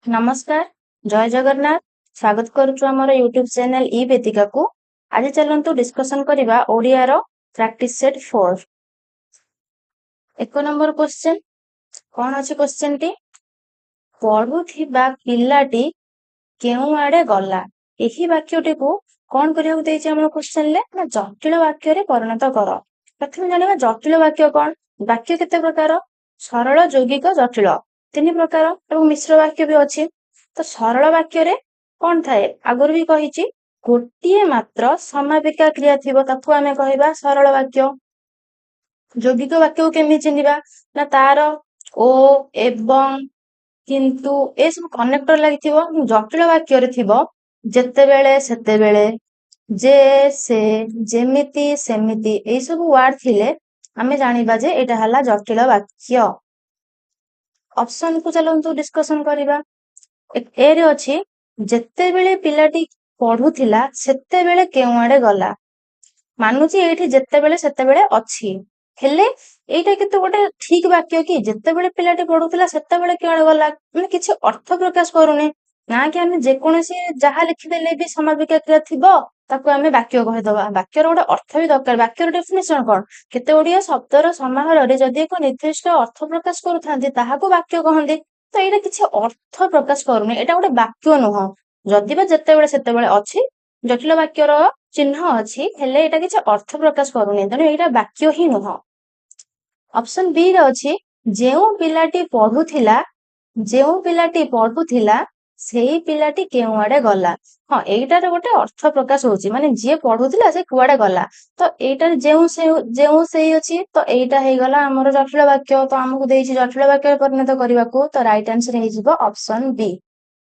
नमस्कार जय जगन्नाथ स्वागत करुछु हमर यूट्यूब चैनल ई वेदिका को। आज चलंतु डिस्कशन करिबा ओडिया रो प्रैक्टिस सेट 4। एक नंबर क्वेश्चन कोन अछि क्वेश्चन टी पढुथिबा पिलाटी केउ आडे गला। एही वाक्यटी को कोन करिया दैछि हमर क्वेश्चन ले ना जटिल वाक्य रे परिणत कर। प्रथम जानिबा जटिल वाक्य कोन। वाक्य केते प्रकार सरल यौगिक जटिल तीन प्रकार एवं मिश्र वाक्य भी अछि। तो सरल वाक्य रे कोन थाए आगुर भी कहिछि गोटिए मात्र समापिका क्रिया थिबो ताकू आमे कहिबा सरल वाक्य। यौगिक वाक्य को केमि चिन्हिबा ना तार ओ एवं किंतु ए सब कनेक्टर लागिथिबो। जटिल वाक्य रे थिबो जेतेबेले सेतेबेले जे से जेमिति सेमिति ए सब वर्ड थिले आमे जानिबा जे एटा हला जटिल वाक्य। ऑप्शन को चलंतु डिस्कशन करिबा। ए रे अछि जेतेबेले पिलाटी पढुथिला सेतेबेले केउ आडे गला। मानुची एठी जेतेबेले सेतेबेले अछि हेले एटा किंतु गोटे ठीक वाक्य कि जेतेबेले पिलाटी पढुथिला सेतेबेले केउ आडे गला माने किछि अर्थ प्रकाश करूने ना कि आमे जे कोनोसी जहा लिखि देले भी समापिका क्रिया थिबो ताकू आमे वाक्य कहि दबा। वाक्य रो गोटे अर्थ भी दरकार। वाक्य रो डेफिनेशन कोन केते ओडिया शब्दर समाहार रे जदि एक निर्दिष्ट अर्थ प्रकाश करूथांती ताहाको वाक्य कहंती। तो एटा किछि अर्थ प्रकाश करूने एटा गोटे वाक्य नुह जदि बा जेतेबेले सेतेबेले अछि जटिल वाक्य रो चिन्ह अछि हेले एटा किछि अर्थ प्रकाश करूने तने एटा वाक्य ही नुह। ऑप्शन बी रे अछि जेउ पिलाटी पढुथिला सेही पिलाटी केउ आडे गला। हां एटार गोटे अर्थ प्रकाश होची माने जे पढुथिला से कुआडे गला। तो एटार जेउ सेही अछि तो एटा हे गला हमर जटिल वाक्य। तो हमकु देइछि जटिल वाक्य परिणत करिवाकू तो राइट आंसर हे जिवो ऑप्शन बी।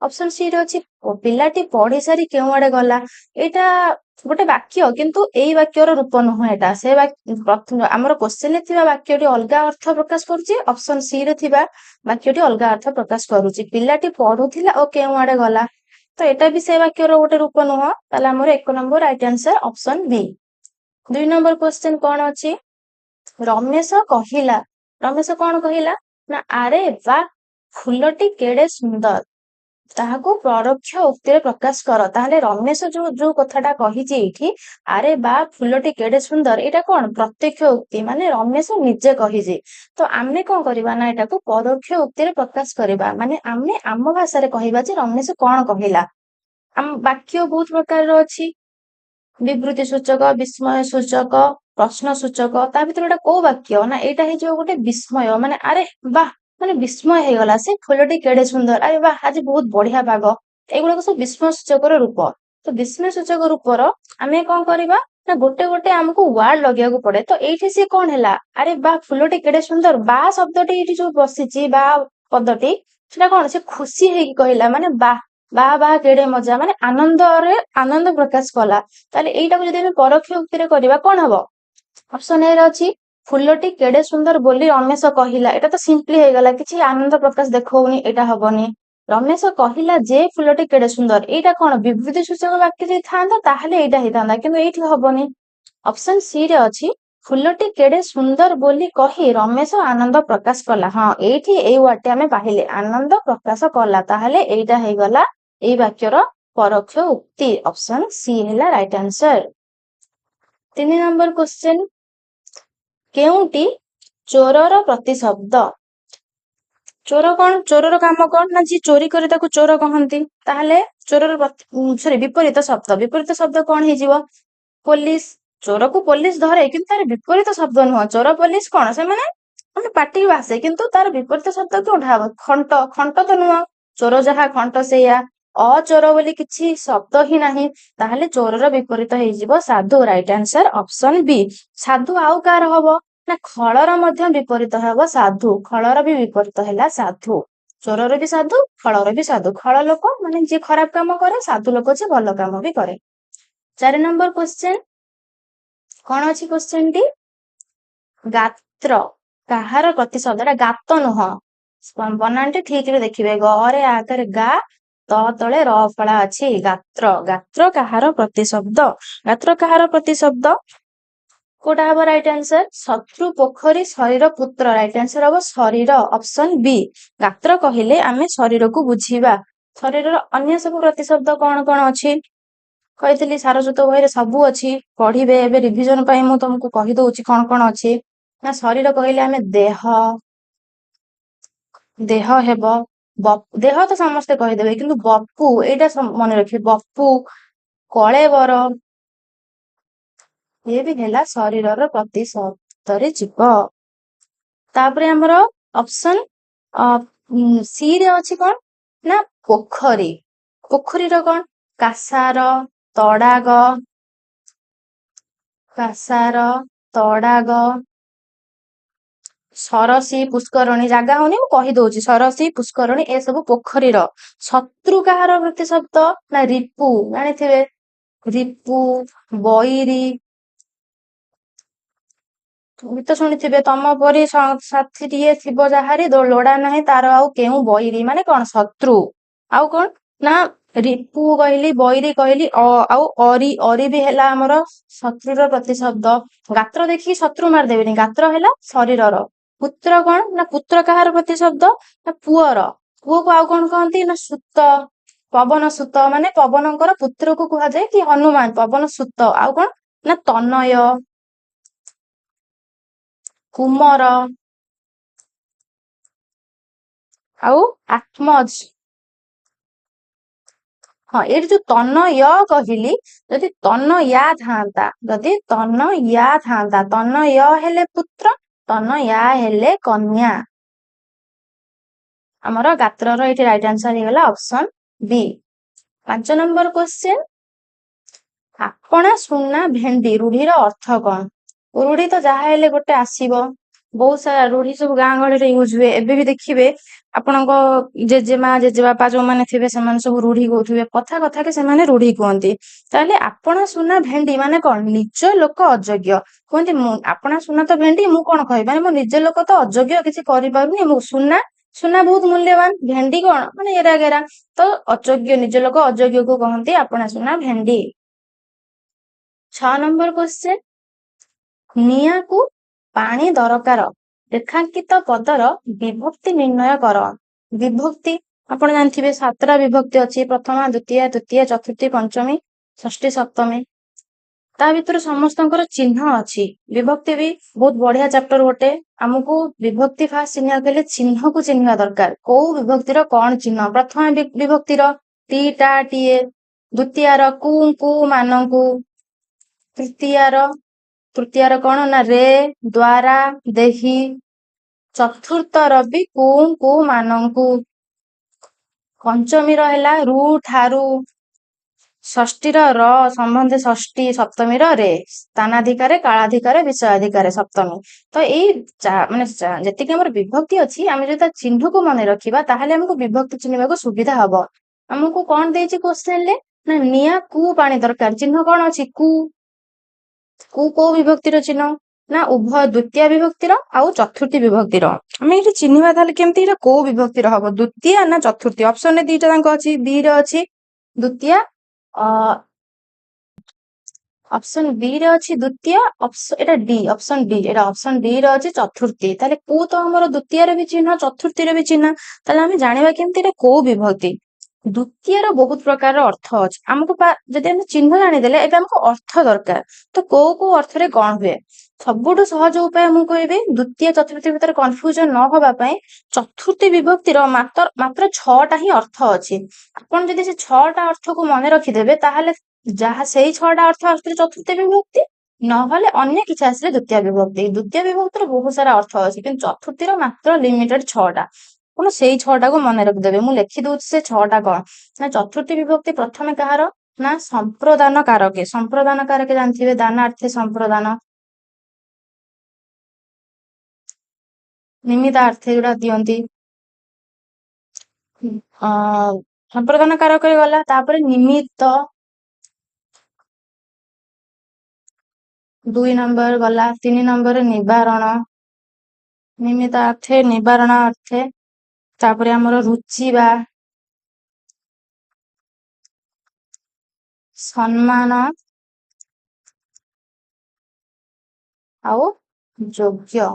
ऑप्शन सी रे अछि पिलाटी पढी सारी केउ आडे गला। एटा गोटे वाक्य किंतु एई वाक्यर रूप नुह एटा से प्रथम हमर क्वेश्चन ले थिबा वाक्यटी अलगा अर्थ प्रकाश करूची। ऑप्शन सी रे थिबा वाक्यटी अलगा अर्थ प्रकाश करूची। पिलाटी पढुथिला ओ केउ आडे गला तो एटा भी से वाक्यर गोटे रूप नुह ताले हमर एक number right answer option B. दुई नंबर क्वेश्चन कोन अछि रमेश कोन कहिला ना आरे बा फुलटी केडे सुंदर ताहाको परोक्ष उक्ति रे प्रकाश कर। ताहले रमेश जो कथाटा कहिछि एठी आरे बा फुलटी केडे सुंदर एटा कोन प्रत्यक्ष उक्ति माने रमेश निजे कहिछि। तो आमे कोन करिबा ना एटा को परोक्ष उक्ति रे प्रकाश करिबा माने आमे आम भाषा रे कहिबा जे रमेश कोन कहिला। आम वाक्य बहुत प्रकार रो अछि विवृति सूचक विस्मय सूचक प्रश्न सूचक ता भीतर एटा को वाक्य ना एटा हे जो गोटे विस्मय माने अरे वाह माने विस्मय हे गला से फुलटी केडे सुंदर अरे वाह आज बहुत बढ़िया पाग एगुड़ा सब विस्मय सूचक रूप। तो विस्मय सूचक रूपर आमे कोन करिबा ना गोटे गोटे हमको वर्ड लगिया को पड़े। तो एठी से कोन हैला अरे वाह फुलटी केडे सुंदर बा शब्दटी एठी जो बसिची बा पदटी सेटा कोन से खुशी हेकी कहिला माने वाह वाह वाह केडे मजा माने आनंद प्रकाश कला। ताले एटा को जदि हम परोक्ष उक्ति रे करिबा कोन हबो ऑप्शन ए रे अछि फुलटी केडे सुंदर बोली रमेश कहिला। एटा तो सिंपली हे गला किछि आनंद प्रकाश देखौनी एटा हबनी। रमेश कहिला जे फुलटी केडे सुंदर एटा कोन विवृति सूचक वाक्य जे थांदा ताहले एटा हेतांदा किंतु एठी हबनी। ऑप्शन सी रे अछि फुलटी केडे सुंदर बोली कहि रमेश आनंद प्रकाश कला। हां एठी एई वाक्य हमें पाहिले आनंद प्रकाश कला ताहले एटा हे गला एई वाक्यर परोक्ष उक्ति। ऑप्शन सी हैला राइट आंसर। 3 नंबर क्वेश्चन केउटी चोरर प्रतिशब्द चोर कोन चोरर काम कोन ना जी चोरी करे ताकू चोर कहंती। ताहले चोरर विपरीत शब्द कोन हे जिवो पुलिस। चोर को पुलिस धरे किंतु तार विपरीत शब्द नुह चोर पुलिस कोन से माने पाटी वासे किंतु तार विपरीत शब्द कोन हबो खंट तो नुह चोर जहा खंट सेया अचोर बोली किछि शब्द ही नाही। ताहले चोरर विपरीत हे जिवो साधु। Right answer option B. साधु आउ कार हबो ना खळर मध्य विपरीत हबो साधु। खळर भी विपरीत हैला साधु। चोरर भी साधु खळर भी साधु। खळ लोक माने जे खराब काम करे साधु लोक जे भलो काम भी करे। 4 नंबर क्वेश्चन कोन अछि क्वेश्चन टी गात्र काहार प्रतिशब्द एटा गात नुह बनानटे ठीक रे देखिबे गरे आकर गा त तळे र फळा अछि गात्र। गात्र काहार प्रतिशब्द କୋଉଟା ହବ ରାଇଟ୍ ଆନ୍ସର? ଶତ୍ରୁ ପୋଖରୀ ଶରୀର ପୁତ୍ର, ରାଇଟ୍ ଆନ୍ସର ହବ ଶରୀର, ଅପସନ ବି। ଗାତ୍ର କହିଲେ ଆମେ ଶରୀରକୁ ବୁଝିବା। ଶରୀରର ଅନ୍ୟ ସବୁ ପ୍ରତିଶବ୍ଦ କଣ କଣ ଅଛି କହିଥିଲି, ସାରସ୍ୱତ ବହିରେ ସବୁ ଅଛି, ପଢିବେ। ଏବେ ରିଭିଜନ ପାଇଁ ମୁଁ ତମକୁ କହିଦଉଛି କଣ କଣ ଅଛି। ନା ଶରୀର କହିଲେ ଆମେ ଦେହ, ଦେହ ହେବ। ଦେହ ତ ସମସ୍ତେ କହିଦେବେ, କିନ୍ତୁ ବପୁ ଏଇଟା ମନେ ରଖିବେ, ବପୁ, କଳେବର, ଇଏ ବି ହେଲା ଶରୀରର ପ୍ରତିଶବ୍ଦରେ ଯିବ। ତାପରେ ଆମର ଅପସନ ସି ରେ ଅଛି କଣ ନା ପୋଖରୀ। ପୋଖରୀର କଣ? କାସାର, ତଡାଗ, କାସାର, ତଡାଗ, ସରସୀ, ପୁଷ୍କରଣୀ। ଜାଗା ହଉନି ମୁଁ କହିଦଉଛି, ସରସୀ, ପୁଷ୍କରଣୀ ଏସବୁ ପୋଖରୀର। ଶତ୍ରୁ କାହାର ପ୍ରତିଶବ୍ଦ? ନା ରିପୁ, ଜାଣିଥିବେ ରିପୁ, ବୈରୀ। ଗୀତ ଶୁଣିଥିବେ, ତମ ପରି ସାଥିଟିଏ ଥିବ ଯାହାରି ଲୋଡା ନାହିଁ ତାର ଆଉ କେଉଁ ବୈରୀ, ମାନେ କଣ? ଶତ୍ରୁ। ଆଉ କଣ ନା ରିପୁ କହିଲି, ବୈରୀ କହିଲି, ଆଉ ଅରି, ଅରି ବି ହେଲା ଆମର ଶତ୍ରୁର ପ୍ରତିଶବ୍ଦ। ଗାତ୍ର ଦେଖିକି ଶତ୍ରୁ ମାରିଦେବେନି, ଗାତ୍ର ହେଲା ଶରୀରର। ପୁତ୍ର କଣ ନା ପୁତ୍ର କାହାର ପ୍ରତିଶବ୍ଦ? ନା ପୁଅର। ପୁଅକୁ ଆଉ କଣ କହନ୍ତି ନା ସୁତ, ପବନ ସୁତ, ମାନେ ପବନଙ୍କର ପୁତ୍ରକୁ କୁହାଯାଏ କି ହନୁମାନ, ପବନ ସୁତ। ଆଉ କଣ ନା ତନୟ, କୁମର, ଆଉ ଆତ୍ମଜ। ହଁ, ଏଇଠି ଯୋଉ ତନ ୟ କହିଲି, ଯଦି ତନ ୟା ଥାନ୍ତା, ଯଦି ତନ ୟା ଥାନ୍ତା, ତନ ୟ ହେଲେ ପୁତ୍ର, ତନ ୟା ହେଲେ କନ୍ୟା। ଆମର ଗାତ୍ରର ଏଇଠି ରାଇଟ୍ ଆନ୍ସର ହେଇଗଲା ଅପସନ ବି। 5 ନମ୍ବର କ୍ୱେଶ୍ଚେନ, ଆପଣା ସୁନା ଭେଣ୍ଡି ରୂଢିର ଅର୍ଥ କଣ? ରୂଢି ତ ଯାହା ହେଲେ ଗୋଟେ ଆସିବ, ବହୁତ ସାରା ରୂଢି ସବୁ ଗାଁ ଗହଳିରେ ୟୁଜ ହୁଏ। ଏବେ ବି ଦେଖିବେ ଆପଣଙ୍କ ଜେଜେମା ଜେଜେବାପା ଯୋଉମାନେ ଥିବେ ସେମାନେ ସବୁ ରୂଢି କହୁଥିବେ, କଥା କଥାକେ ସେମାନେ ରୂଢି କୁହନ୍ତି। ତାହେଲେ ଆପଣା ସୁନା ଭେଣ୍ଡି ମାନେ କଣ? ନିଜ ଲୋକ ଅଯୋଗ୍ୟ। କୁହନ୍ତି ମୁଁ ଆପଣା ସୁନା ତ ଭେଣ୍ଡି, ମୁଁ କଣ କହିବି, ମାନେ ମୋ ନିଜ ଲୋକ ତ ଅଯୋଗ୍ୟ, କିଛି କରିପାରୁନି। ମୁଁ ସୁନା, ସୁନା ବହୁତ ମୂଲ୍ୟବାନ, ଭେଣ୍ଡି କଣ ମାନେ ଏରା ଗେରା, ତ ଅଯୋଗ୍ୟ, ନିଜ ଲୋକ ଅଯୋଗ୍ୟକୁ କହନ୍ତି ଆପଣା ସୁନା ଭେଣ୍ଡି। 6 ନମ୍ବର କ୍ୱେଶ୍ଚେନ, ନିଆଁକୁ ପାଣି ଦରକାର, ରେଖାଙ୍କିତ ପଦର ବିଭକ୍ତି ନିର୍ଣ୍ଣୟ କର। ବିଭକ୍ତି ଆପଣ ଜାଣିଥିବେ 7ଟା ବିଭକ୍ତି ଅଛି, ପ୍ରଥମା, ଦ୍ୱିତୀୟା, ତୃତୀୟା, ଚତୁର୍ଥୀ, ପଞ୍ଚମୀ, ଷଷ୍ଠୀ, ସପ୍ତମୀ। ତା ଭିତରୁ ସମସ୍ତଙ୍କର ଚିହ୍ନ ଅଛି। ବିଭକ୍ତି ବି ବହୁତ ବଢିଆ ଚାପ୍ଟର ଗୋଟେ। ଆମକୁ ବିଭକ୍ତି ଫାଷ୍ଟ ଚିହ୍ନିବାକୁ ହେଲେ ଚିହ୍ନକୁ ଚିହ୍ନିବା ଦରକାର, କୋଉ ବିଭକ୍ତିର କଣ ଚିହ୍ନ। ପ୍ରଥମ ବିଭକ୍ତିର ଟି ଟା ଟିଏ, ଦ୍ୱିତୀୟାର କୁ କୁ ମାନଙ୍କୁ, ତୃତୀୟାର କଣ ନା ରେ, ଦ୍ଵାରା, ଦେହି, ଚତୁର୍ଥର ବି କୁ କୁ ମାନଙ୍କୁ, ପଞ୍ଚମୀର ହେଲା ରୁ ଠାରୁ, ଷଷ୍ଠୀର ର ସମ୍ବନ୍ଧେ ଷଷ୍ଠୀ, ସପ୍ତମୀର ରେ, ସ୍ଥାନାଧିକାରେ, କାଳାଧିକାରେ, ବିଷୟାଧିକାରେ ସପ୍ତମୀ। ତ ଏଇ ମାନେ ଯେତିକି ଆମର ବିଭକ୍ତି ଅଛି, ଆମେ ଯଦି ତା ଚିହ୍ନକୁ ମନେ ରଖିବା ତାହେଲେ ଆମକୁ ବିଭକ୍ତି ଚିହ୍ନିବାକୁ ସୁବିଧା ହବ। ଆମକୁ କଣ ଦେଇଛି କ୍ୱେଶ୍ଚେନରେ ନା ନିଆଁ କୁ ପାଣି ଦରକାର, ଚିହ୍ନ କଣ ଅଛି? କୁ କୋଉ ବିଭକ୍ତିର ଚିହ୍ନ ନା ଉଭୟ ଦ୍ୱିତୀୟ ବିଭକ୍ତିର ଆଉ ଚତୁର୍ଥୀ ବିଭକ୍ତିର। ଆମେ ଏଠି ଚିହ୍ନିବା ତାହେଲେ କେମିତି, ଏଇଟା କୋଉ ବିଭକ୍ତିର ହବ, ଦ୍ୱିତୀୟ ନା ଚତୁର୍ଥୀ। ଅପସନରେ ଦିଟା ଯାକ ଅଛି, ବି ରେ ଅଛି ଦ୍ୱିତୀୟ, ଅପସନ ବି ରେ ଅଛି ଦ୍ୱିତୀୟ, ଏଟା ଡି, ଅପସନ ଡି, ଏଟା ଅପସନ ଡି ରେ ଅଛି ଚତୁର୍ଥୀ। ତାହେଲେ କୋଉ ତ ଆମର ଦ୍ୱିତୀୟରେ ବି ଚିହ୍ନ, ଚତୁର୍ଥୀରେ ବି ଚିହ୍ନ, ତାହେଲେ ଆମେ ଜାଣିବା କେମିତି ଏଟା କୋଉ ବିଭକ୍ତି। ଦ୍ୱିତୀୟର ବହୁତ ପ୍ରକାରର ଅର୍ଥ ଅଛି। ଆମକୁ ଯଦି ଆମେ ଚିହ୍ନ ଜାଣିଦେଲେ, ଏବେ ଆମକୁ ଅର୍ଥ ଦରକାର। ତ କୋଉ କୋଉ ଅର୍ଥରେ କଣ ହୁଏ, ସବୁଠୁ ସହଜ ଉପାୟ ମୁଁ କହିବି, ଦ୍ୱିତୀୟ ଚତୁର୍ଥୀ ଭିତରେ କନଫ୍ୟୁଜନ ନ ହବା ପାଇଁ, ଚତୁର୍ଥୀ ବିଭକ୍ତିର ମାତ୍ର 6ଟା ହିଁ ଅର୍ଥ ଅଛି। ଆପଣ ଯଦି ସେ 6ଟା ଅର୍ଥକୁ ମନେ ରଖିଦେବେ, ତାହେଲେ ଯାହା ସେଇ 6ଟା ଅର୍ଥ ଆସୁଥିଲେ ଚତୁର୍ଥୀ ବିଭକ୍ତି, ନହେଲେ ଅନ୍ୟ କିଛି ଆସିଲେ ଦ୍ୱିତୀୟ ବିଭକ୍ତି। ଦ୍ୱିତୀୟ ବିଭକ୍ତିର ବହୁତ ସାରା ଅର୍ଥ ଅଛି, କିନ୍ତୁ ଚତୁର୍ଥୀର ମାତ୍ର ଲିମିଟେଡ 6ଟା। ଆପଣ ସେଇ 6ଟାକୁ ମନେ ରଖିଦେବେ। ମୁଁ ଲେଖି ଦଉଛି ସେ 6ଟା କଣ ନା, ଚତୁର୍ଥୀ ବିଭକ୍ତି ପ୍ରଥମେ କାହାର ନା ସମ୍ପ୍ରଦାନ କାରକେ। ସମ୍ପ୍ରଦାନ କାରକେ ଜାଣିଥିବେ, ଦାନାର୍ଥେ ସମ୍ପ୍ରଦାନ, ନିମିତ୍ତାର୍ଥେ ଯୋଉଟା ଦିଅନ୍ତି, ସମ୍ପ୍ରଦାନ କାରକରେ ଗଲା। ତାପରେ ନିମିତ୍ତ, 2 ନମ୍ବର ଗଲା। 3 ନମ୍ବରରେ ନିବାରଣ, ନିମିତ୍ତାର୍ଥେ ନିବାରଣାର୍ଥେ। ତାପରେ ଆମର ରୁଚିବା, ସମ୍ମାନ, ଆଉ ଯୋଗ୍ୟ।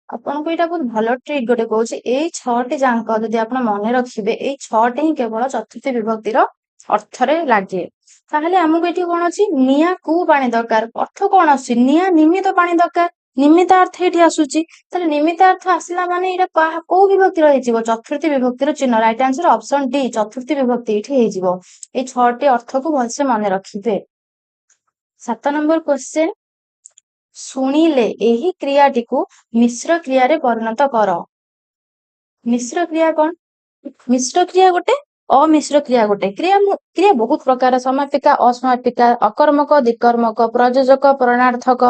ଆପଣଙ୍କୁ ଏଇଟା ବହୁତ ଭଲ ଟ୍ରିକ୍ ଗୋଟେ କହୁଛି, ଏଇ 6ଟି ଯାଙ୍କ ଯଦି ଆପଣ ମନେ ରଖିବେ, ଏଇ 6ଟି ହିଁ କେବଳ ଚତୁର୍ଥୀ ବିଭକ୍ତିର ଅର୍ଥରେ ଲାଗେ। ତାହେଲେ ଆମକୁ ଏଠି କଣ ଅଛି, ନିଆଁକୁ ପାଣି ଦରକାର, ଅର୍ଥ କଣ ଆସୁଛି, ନିଆଁ ନିମିତ୍ତ ପାଣି ଦରକାର, ନିମିତ୍ତ ଅର୍ଥ ଏଠି ଆସୁଛି। ତାହେଲେ ନିମିତ୍ତ ଅର୍ଥ ଆସିଲା ମାନେ ଏଇଟା କୋଉ ବିଭକ୍ତିର ହେଇଯିବ, ଚତୁର୍ଥୀ ବିଭକ୍ତିର ଚିହ୍ନ। ରାଇଟ ଆନ୍ସର ଅପସନ ଡି, ଚତୁର୍ଥୀ ବିଭକ୍ତି ଏଠି ହେଇଯିବ। ଏଇ 6ଟି ଅର୍ଥକୁ ଭଲସେ ମନେ ରଖିବେ। 7 ନମ୍ବର କ୍ୱେଶ୍ଚେନ, ଶୁଣିଲେ ଏହି କ୍ରିୟାଟିକୁ ମିଶ୍ର କ୍ରିୟାରେ ପରିଣତ କର। ମିଶ୍ର କ୍ରିୟା କଣ, ମିଶ୍ର କ୍ରିୟା ଗୋଟେ, ଅମିଶ୍ର କ୍ରିୟା ଗୋଟେ। କ୍ରିୟା ବହୁତ ପ୍ରକାର, ସମାପିକା, ଅସମାପିକା, ଅକର୍ମକ, ଦ୍ୱିକର୍ମକ, ପ୍ରଯୋଜକ, ପ୍ରଣାର୍ଥକ,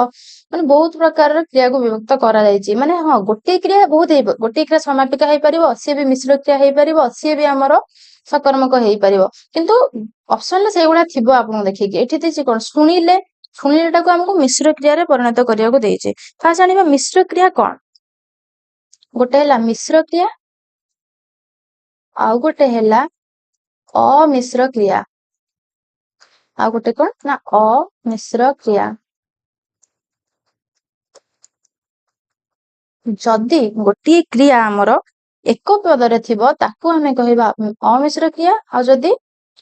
ମାନେ ବହୁତ ପ୍ରକାରର କ୍ରିୟାକୁ ବିଭକ୍ତ କରାଯାଇଛି। ମାନେ ହଁ, ଗୋଟିଏ କ୍ରିୟା ବହୁତ ଗୋଟିଏ କ୍ରିୟା ସମାପିକା ହେଇପାରିବ, ସିଏ ବି ମିଶ୍ର କ୍ରିୟା ହେଇପାରିବ, ସିଏ ବି ଆମର ସକର୍ମକ ହେଇପାରିବ। କିନ୍ତୁ ଅପସନରେ ସେଇଗୁଡା ଥିବ ଆପଣଙ୍କୁ ଦେଖିକି। ଏଠି ଦେଇଛି କଣ, ଶୁଣିଲେ, ଶୁଣିଲେଟାକୁ ଆମକୁ ମିଶ୍ର କ୍ରିୟାରେ ପରିଣତ କରିବାକୁ ଦେଇଛି। ଫାଷ୍ଟ ଜାଣିବା ମିଶ୍ର କ୍ରିୟା କଣ। ଗୋଟେ ହେଲା ମିଶ୍ର କ୍ରିୟା, ଆଉ ଗୋଟେ ହେଲା ଅମିଶ୍ର କ୍ରିୟା, ଆଉ ଗୋଟେ କଣ ନା ଅମିଶ୍ର କ୍ରିୟା। ଯଦି ଗୋଟିଏ କ୍ରିୟା ଆମର ଏକ ପଦରେ ଥିବ ତାକୁ ଆମେ କହିବା ଅମିଶ୍ର କ୍ରିୟା, ଆଉ ଯଦି